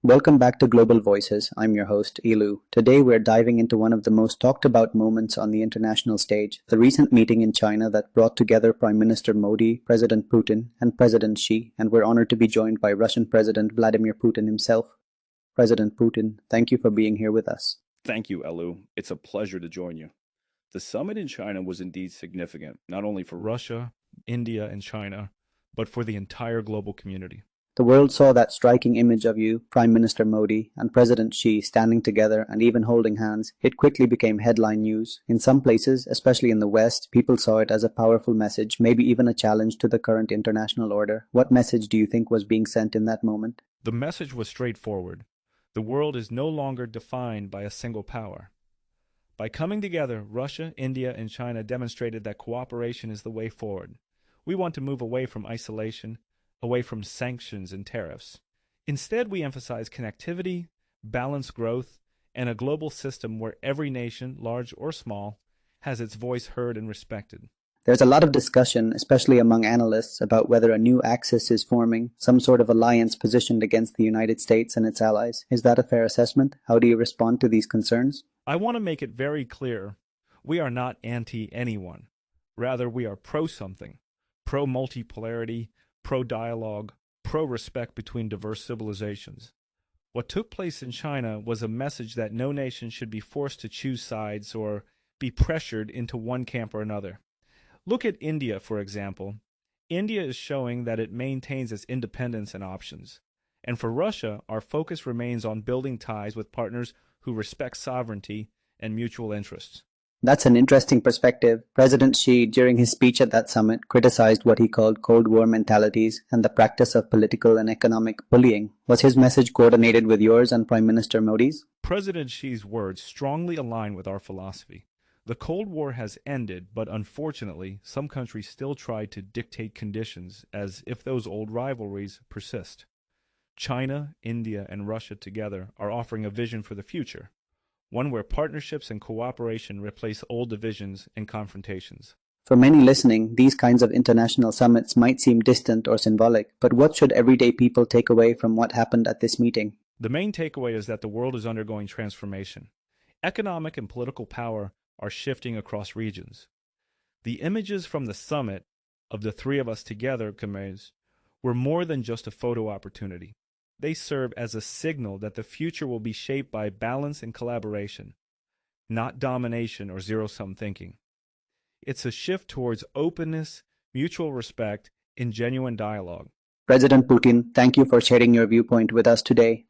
Welcome back to Global Voices. I'm your host, Ilu. Today we're diving into one of the most talked about moments on the international stage, the recent meeting in China that brought together Prime Minister Modi, President Putin, and President Xi, and we're honored to be joined by Russian President Vladimir Putin himself. President Putin, thank you for being here with us. Thank you, Elu. It's a pleasure to join you. The summit in China was indeed significant, not only for Russia, India, and China, but for the entire global community. The world saw that striking image of you, Prime Minister Modi, and President Xi standing together and even holding hands. It quickly became headline news. In some places, especially in the West, people saw it as a powerful message, maybe even a challenge to the current international order. What message do you think was being sent in that moment? The message was straightforward. The world is no longer defined by a single power. By coming together, Russia, India, and China demonstrated that cooperation is the way forward. We want to move away from isolation, away from sanctions and tariffs. Instead, we emphasize connectivity, balanced growth, and a global system where every nation, large or small, has its voice heard and respected. There's a lot of discussion, especially among analysts, about whether a new axis is forming, some sort of alliance positioned against the United States and its allies. Is that a fair assessment? How do you respond to these concerns? I want to make it very clear, we are not anti-anyone. Rather, we are pro-something, pro-multipolarity, pro-dialogue, pro-respect between diverse civilizations. What took place in China was a message that no nation should be forced to choose sides or be pressured into one camp or another. Look at India, for example. India is showing that it maintains its independence and options. And for Russia, our focus remains on building ties with partners who respect sovereignty and mutual interests. That's an interesting perspective. President Xi, during his speech at that summit, criticized what he called Cold War mentalities and the practice of political and economic bullying. Was his message coordinated with yours and Prime Minister Modi's? President Xi's words strongly align with our philosophy. The Cold War has ended, but unfortunately, some countries still try to dictate conditions as if those old rivalries persist. China, India, and Russia together are offering a vision for the future, one where partnerships and cooperation replace old divisions and confrontations. For many listening, these kinds of international summits might seem distant or symbolic, but what should everyday people take away from what happened at this meeting? The main takeaway is that the world is undergoing transformation. Economic and political power are shifting across regions. The images from the summit of the three of us together, Kamez, were more than just a photo opportunity. They serve as a signal that the future will be shaped by balance and collaboration, not domination or zero-sum thinking. It's a shift towards openness, mutual respect, and genuine dialogue. President Putin, thank you for sharing your viewpoint with us today. To